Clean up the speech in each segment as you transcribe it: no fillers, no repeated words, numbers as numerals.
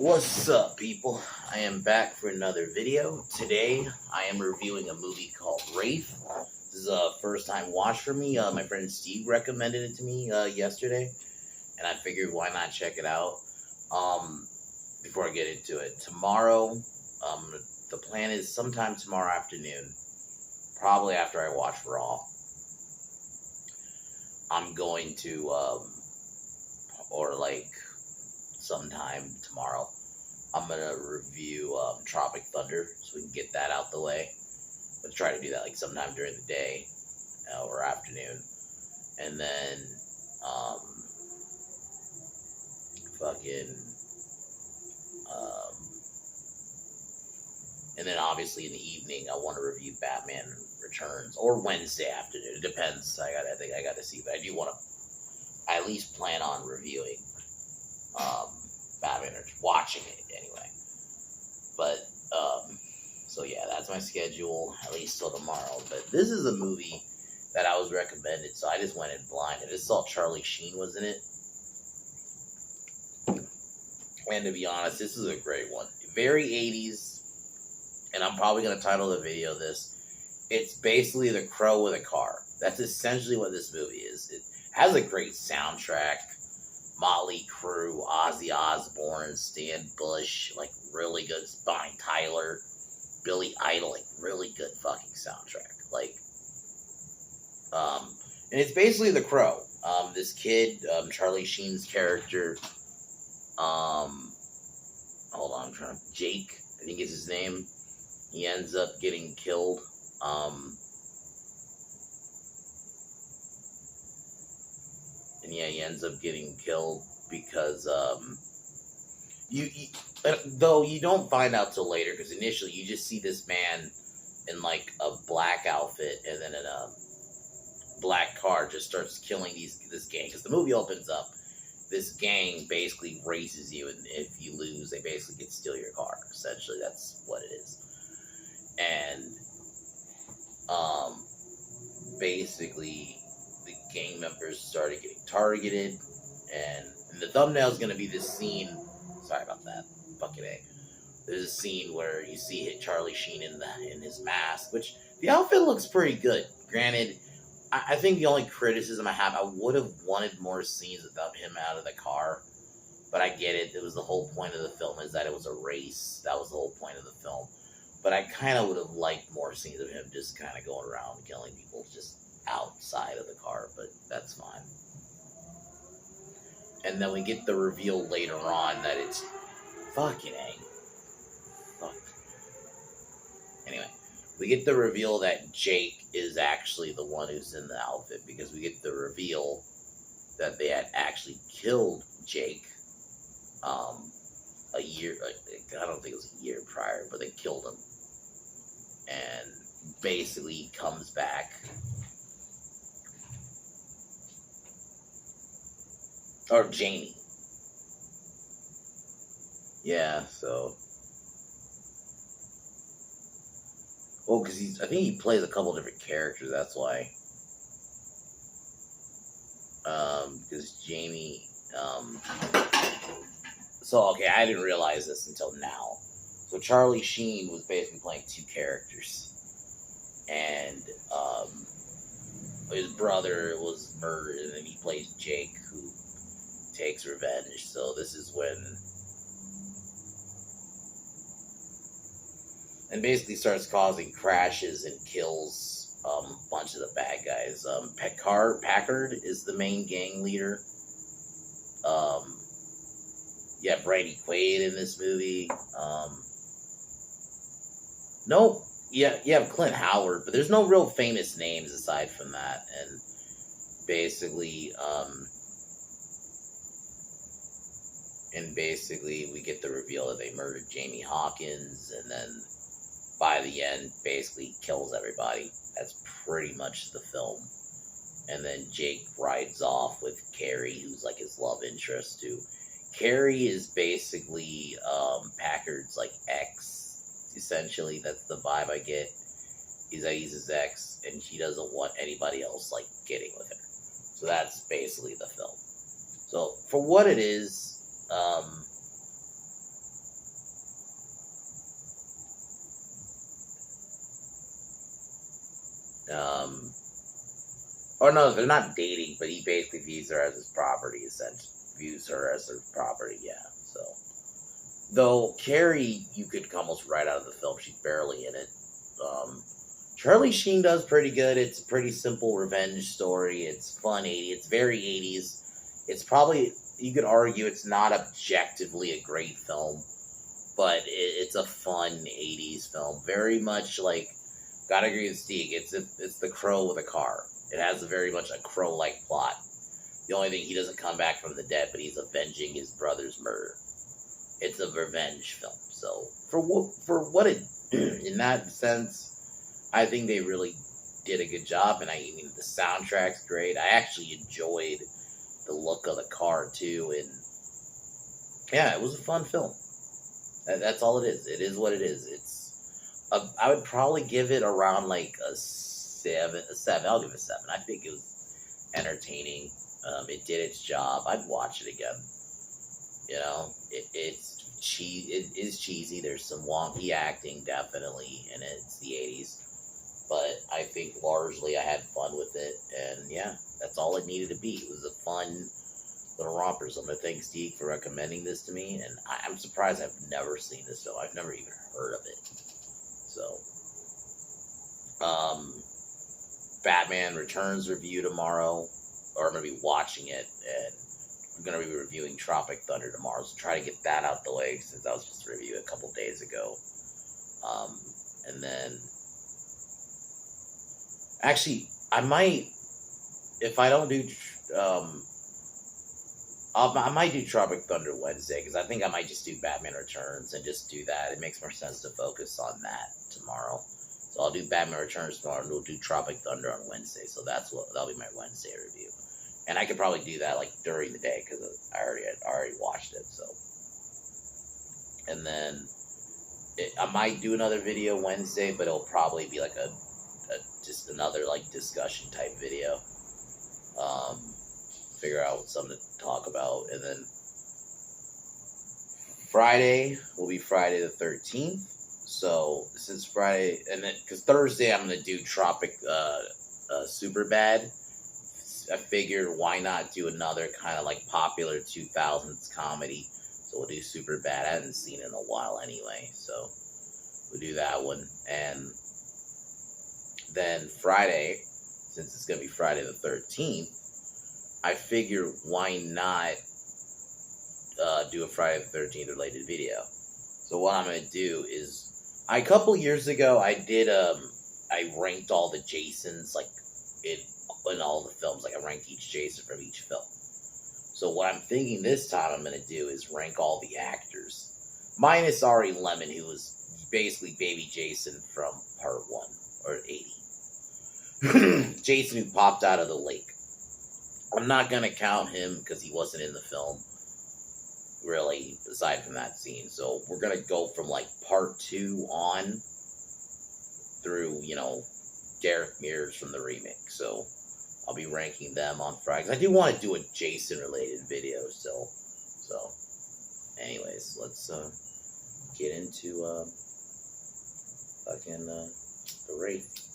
What's up, people? I am back for another video. Today, I am reviewing a movie called Wraith. This is a first-time watch for me. My friend Steve recommended it to me yesterday, and I figured why not check it out. Before I get into it, tomorrow, the plan is sometime tomorrow afternoon, probably after I watch Raw. I'm going to, or like sometime tomorrow, I'm gonna review Tropic Thunder, so we can get that out the way. Let's try to do that like sometime during the day or afternoon, and then and then obviously in the evening I want to review Batman Returns, or Wednesday afternoon. It depends. I think I got to see, but I do want to at least plan on reviewing Batman, or watching it anyway. But so yeah, that's my schedule at least till tomorrow. But this is a movie that I was recommended, so I just went in blind. I just saw Charlie Sheen was in it, and to be honest, this is a great one. Very 80s, and I'm probably gonna title the video this. It's basically The Crow with a car. That's essentially what this movie is. It has a great soundtrack. Motley Crue, Ozzy Osbourne, Stan Bush, like really good. Bonnie Tyler, Billy Idol, like really good fucking soundtrack. Like, and it's basically The Crow. This kid, Charlie Sheen's character, hold on, I'm trying to, Jake, I think is his name. He ends up getting killed. And yeah, he ends up getting killed because though you don't find out till later, because initially you just see this man in like a black outfit, and then in a black car just starts killing this gang. Because the movie opens up, this gang basically races you, and if you lose, they basically get to steal your car. Essentially, that's what it is. And basically, the gang members started getting targeted, and the thumbnail is going to be this scene. Sorry about that. Fucking A. There's a scene where you see Charlie Sheen in his mask, which the outfit looks pretty good. Granted, I think the only criticism I have, I would have wanted more scenes without him out of the car, but I get it. It was the whole point of the film, is that it was a race. That was the whole point of the film. But I kind of would have liked more scenes of him just kind of going around killing people just outside of the car, but that's fine. And then we get the reveal later on that it's fucking A. Fuck. Anyway, we get the reveal that Jake is actually the one who's in the outfit, because we get the reveal that they had actually killed Jake a year, I don't think it was a year prior, but they killed him. And basically he comes back. Or Jamie. Yeah, so. Well, because I think he plays a couple different characters, that's why. Because Jamie, so, okay, I didn't realize this until now. So Charlie Sheen was basically playing two characters. And, his brother was murdered, and then he plays Jake, who takes revenge. So this is when, and basically starts causing crashes and kills a bunch of the bad guys. Packard is the main gang leader. You have Randy Quaid in this movie. Nope. Yeah, you have Clint Howard, but there's no real famous names aside from that. And basically, we get the reveal that they murdered Jamie Hawkins, and then by the end, basically kills everybody. That's pretty much the film. And then Jake rides off with Carrie, who's like his love interest too. Carrie is basically Packard's like ex. Essentially, that's the vibe I get. He's his ex, and she doesn't want anybody else like getting with her. So that's basically the film. So for what it is, Um, or no, they're not dating, but he basically views her as his property, essentially. Views her as her property, yeah. So, though Carrie, you could almost write out of the film. She's barely in it. Um, Charlie Sheen does pretty good. It's a pretty simple revenge story. It's fun 80s. It's very 80s. It's probably, you could argue it's not objectively a great film, but it's a fun 80s film. Very much like, gotta agree with Steve, it's The Crow with a car. It has very much a Crow-like plot. The only thing, he doesn't come back from the dead, but he's avenging his brother's murder. It's a revenge film. So, for what it, in that sense, I think they really did a good job, and I mean, the soundtrack's great. I actually enjoyed the look of the car, too, and yeah, it was a fun film. That's all it is. It is what it is. I would probably give it around like a 7. I'll give it a 7. I think it was entertaining. It did its job. I'd watch it again. You know, it's cheese. It is cheesy. There's some wonky acting, definitely, and it's the 80s. But I think largely I had fun with it, and yeah, that's all it needed to be. It was a fun little romper. So I'm gonna thank Steve for recommending this to me, and I'm surprised I've never seen this film. I've never even heard of it. So, Batman Returns review tomorrow, or I'm gonna be watching it, and I'm gonna be reviewing Tropic Thunder tomorrow. So try to get that out the way since I was supposed to review it a couple days ago. And then. Actually, I might, if I don't do, I might do Tropic Thunder Wednesday, because I think I might just do Batman Returns and just do that. It makes more sense to focus on that tomorrow. So I'll do Batman Returns tomorrow, and we'll do Tropic Thunder on Wednesday. So that'll be my Wednesday review. And I could probably do that like during the day, because I already watched it. So, and then I might do another video Wednesday, but it'll probably be like just another like discussion type video. Figure out something to talk about, and then Friday will be Friday the 13th. So since Friday, and then because Thursday I'm gonna do Tropic Super Bad, I figured why not do another kind of like popular 2000s comedy. So we'll do Super Bad. I haven't seen it in a while anyway, so we'll do that one. And then Friday, since it's going to be Friday the 13th, I figure why not do a Friday the 13th related video. So what I'm going to do is, a couple years ago, I did, I ranked all the Jasons, like, in all the films. Like, I ranked each Jason from each film. So what I'm thinking this time I'm going to do is rank all the actors. Minus Ari Lemon, who was basically Baby Jason from Part 1, or 80. Jason who popped out of the lake. I'm not going to count him because he wasn't in the film, really, aside from that scene. So we're going to go from, like, Part 2 on through, you know, Derek Mears from the remake. So I'll be ranking them on Friday. 'Cause I do want to do a Jason-related video still. So, anyways, let's get into the Wraith.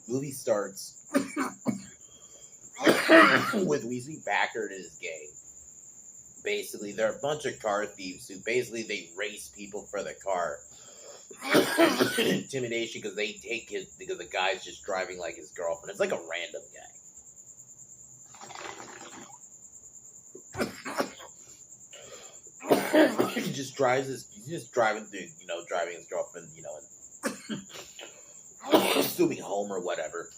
Movie starts with we see Packard and his gang. Basically, they're a bunch of car thieves who basically they race people for the car. Intimidation because because the guy's just driving like his girlfriend. It's like a random guy. just drives his, he's just driving through, driving his girlfriend, and assuming home or whatever.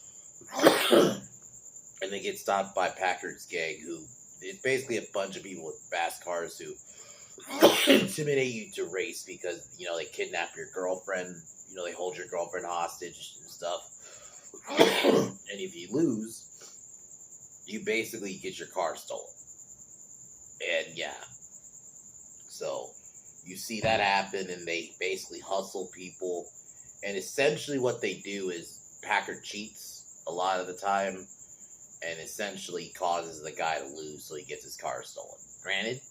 And they get stopped by Packard's gang, who is basically a bunch of people with fast cars who intimidate you to race because, they kidnap your girlfriend, they hold your girlfriend hostage and stuff. And if you lose, you basically get your car stolen. And yeah. So you see that happen, and they basically hustle people. And essentially what they do is Packard cheats a lot of the time and essentially causes the guy to lose so he gets his car stolen. Granted,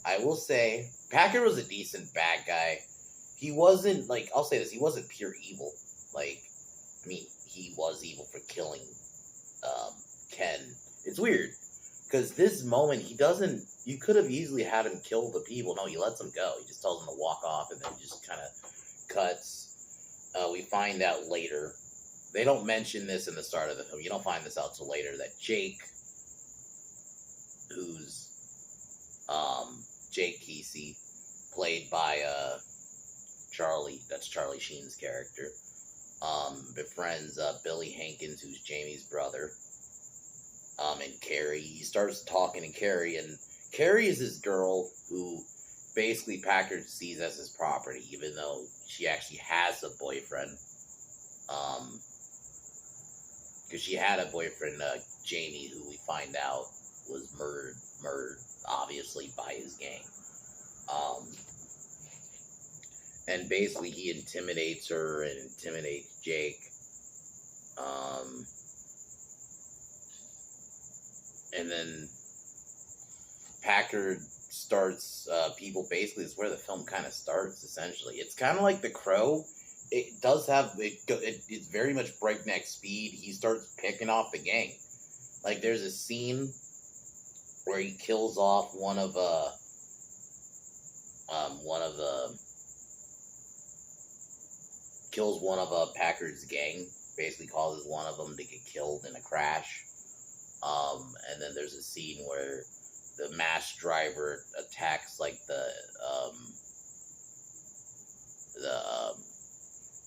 I will say, Packard was a decent bad guy. He wasn't, I'll say this, he wasn't pure evil. He was evil for killing Ken. It's weird, because this moment, you could have easily had him kill the people. No, he lets them go. He just tells them to walk off, and then just kind of cuts. We find out later, they don't mention this in the start of the film, you don't find this out till later, that Jake, who's Jake Kesey, played by that's Charlie Sheen's character, befriends Billy Hankins, who's Jamie's brother, and Carrie. He starts talking to Carrie, and Carrie is this girl who basically Packard sees as his property, even though she actually has a boyfriend. Because she had a boyfriend, Jamie, who we find out was murdered, obviously, by his gang. And basically he intimidates her and intimidates Jake. And then Packard starts, people basically, is where the film kind of starts, essentially. It's kind of like The Crow. It does have, it's very much breakneck speed. He starts picking off the gang. There's a scene where he kills off one of Packard's gang, basically causes one of them to get killed in a crash. And then there's a scene where the masked driver attacks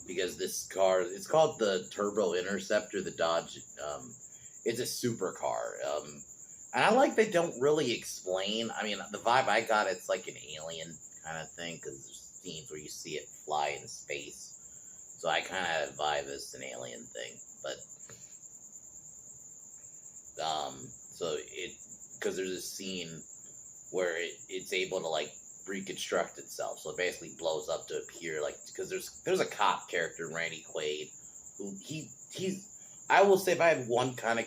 because this car, it's called the Turbo Interceptor, the Dodge, it's a supercar. And I like they don't really explain. The vibe I got, it's like an alien kind of thing, because there's scenes where you see it fly in space. So I kind of had a vibe as an alien thing. But, because there's a scene where it's able to, reconstruct itself. So it basically blows up to appear, because there's a cop character, Randy Quaid, who he's, I will say, if I had one kind of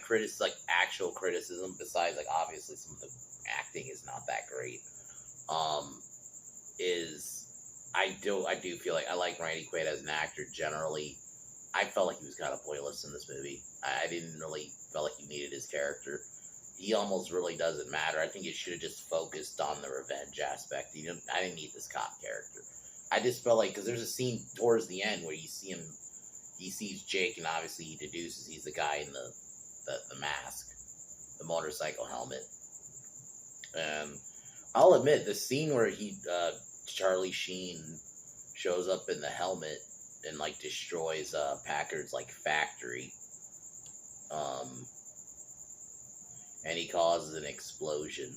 actual criticism, besides, obviously some of the acting is not that great, is I do feel like I like Randy Quaid as an actor generally. I felt like he was kind of pointless in this movie. I didn't really feel like he needed his character. He almost really doesn't matter. I think it should have just focused on the revenge aspect. I didn't need this cop character. I just felt like, because there's a scene towards the end where you see him, he sees Jake, and obviously he deduces he's the guy in the mask, the motorcycle helmet. And I'll admit, the scene where Charlie Sheen shows up in the helmet and destroys Packard's factory, and he causes an explosion.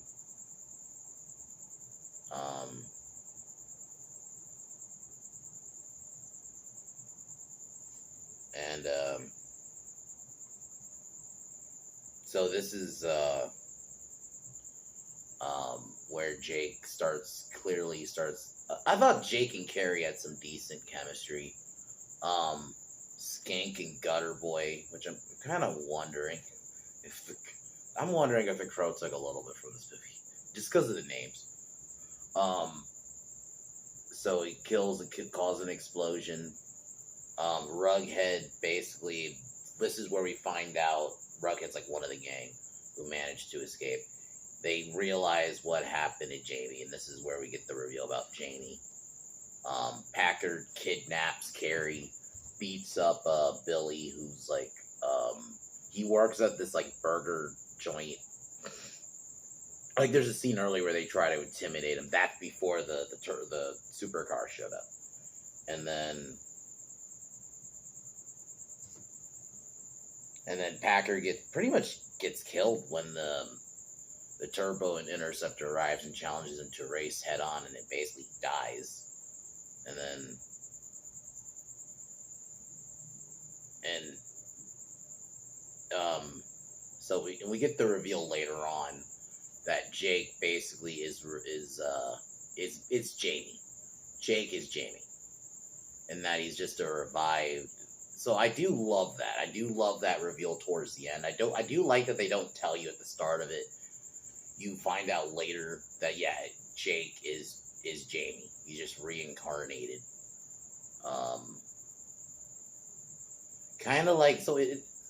So this is where Jake clearly starts. I thought Jake and Carrie had some decent chemistry. Skank and Gutter Boy, which I'm kind of wondering if the Crow took a little bit from this movie, just because of the names. So he kills a kid, causes an explosion. Rughead, basically, this is where we find out Rughead's one of the gang who managed to escape. They realize what happened to Jamie, and this is where we get the reveal about Jamie. Packard kidnaps Carrie, beats up Billy, who's he works at this burger joint, like there's a scene earlier where they try to intimidate him. That's before the supercar showed up, and then Packer pretty much gets killed when the Turbo and Interceptor arrives and challenges him to race head on, and it basically dies. And then so we get the reveal later on that Jake basically is Jamie. Jake is Jamie, and that he's just a revived. So I do love that. I do love that reveal towards the end. I do like that they don't tell you at the start of it. You find out later that Jake is Jamie. He's just reincarnated. Kind of like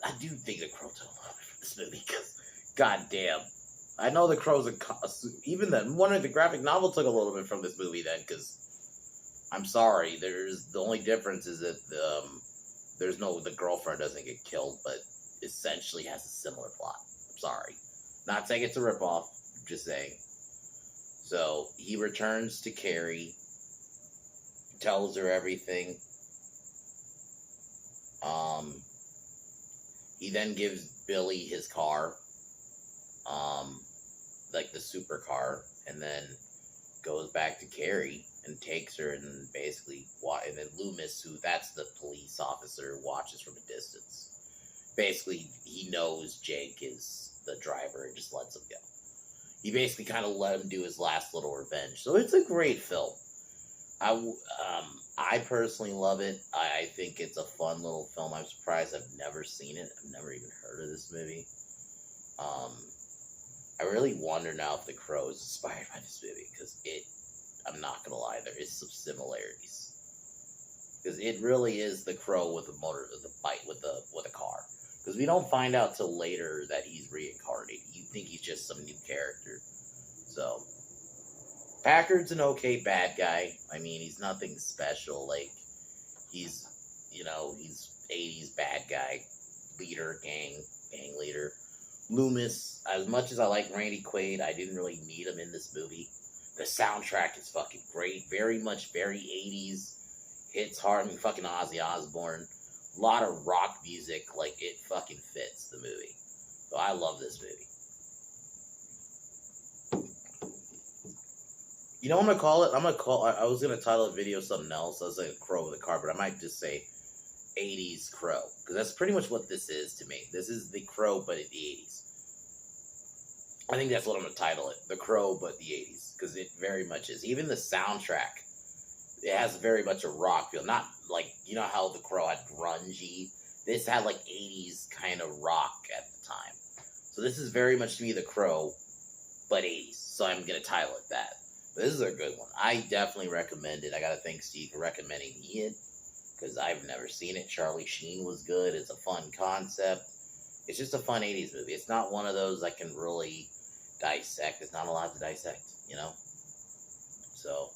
I do think the Crow took a little bit from this movie because, goddamn, I know the Crow's even then. One of the graphic novel took a little bit from this movie then because, I'm sorry, the only difference is that the girlfriend doesn't get killed, but essentially has a similar plot. I'm sorry, not saying it's a ripoff, just saying. So he returns to Carrie, tells her everything. He then gives Billy his car, like the supercar, and then goes back to Carrie and takes her, and basically, and then Loomis, that's the police officer, watches from a distance. Basically, he knows Jake is the driver and just lets him go. He basically kind of let him do his last little revenge. So it's a great film. I personally love it. I think it's a fun little film. I'm surprised I've never seen it. I've never even heard of this movie. I really wonder now if The Crow is inspired by this movie, because I'm not gonna lie, there is some similarities. Because it really is The Crow with with a car. Because we don't find out till later that he's reincarnated. You think he's just some new character. So Packard's an okay bad guy. I mean, he's nothing special. Like, he's 80s bad guy, leader, gang leader. Loomis, as much as I like Randy Quaid, I didn't really need him in this movie. The soundtrack is fucking great. Very 80s. Hits hard. I mean, fucking Ozzy Osbourne. A lot of rock music. Like, it fucking fits the movie. So I love this movie. You know what I'm going to call it? I was going to title a video something else. I was like Crow with a car, but I might just say 80s Crow. Because that's pretty much what this is to me. This is the Crow, but in the 80s. I think that's what I'm going to title it. The Crow, but the 80s. Because it very much is. Even the soundtrack, it has very much a rock feel. Not like, you know how The Crow had grungy? This had like 80s kind of rock at the time. So this is very much to me The Crow, but 80s. So I'm going to title it that. But this is a good one. I definitely recommend it. I got to thank Steve for recommending me it, because I've never seen it. Charlie Sheen was good. It's a fun concept. It's just a fun 80s movie. It's not one of those I can really dissect. There's not a lot to dissect, you know? So,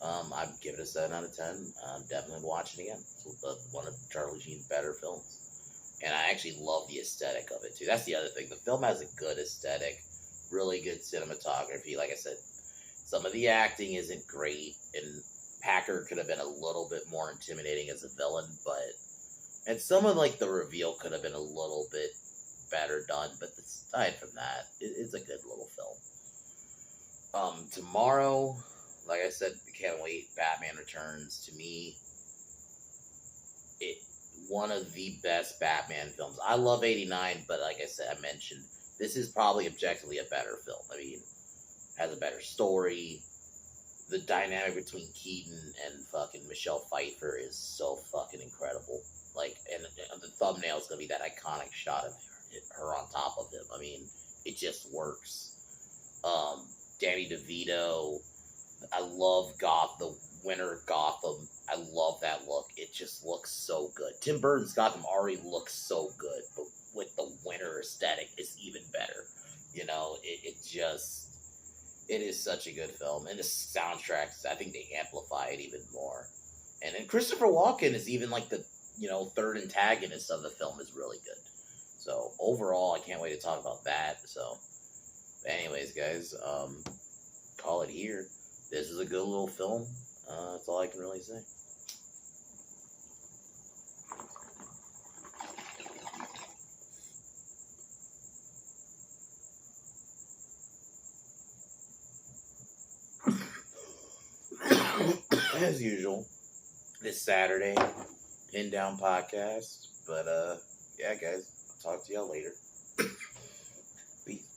I'd give it a 7 out of 10. I'm definitely watching it again. It's one of Charlie Sheen's better films. And I actually love the aesthetic of it, too. That's the other thing. The film has a good aesthetic, really good cinematography. Like I said, some of the acting isn't great, and Packer could have been a little bit more intimidating as a villain, and some of like the reveal could have been a little bit better done, but aside from that, it's a good little film. Tomorrow, like I said, can't wait. Batman Returns, to me, one of the best Batman films. I love 89, but like I said, I mentioned, this is probably objectively a better film. I mean, has a better story. The dynamic between Keaton and fucking Michelle Pfeiffer is so fucking incredible. Like, and the thumbnail is gonna be that iconic shot of her on top of him. I mean, it just works. Danny DeVito. I love the winter Gotham. I love that look. It just looks so good. Tim Burton's Gotham already looks so good, but with the winter aesthetic, it's even better. You know, it is such a good film. And the soundtracks, I think they amplify it even more. And then Christopher Walken is even like the, third antagonist of the film is really good. So overall, I can't wait to talk about that. So Anyways, guys, call it here. This is a good little film. That's all I can really say. As usual, this Saturday, Pin Down Podcast. But yeah, guys, talk to y'all later. Peace.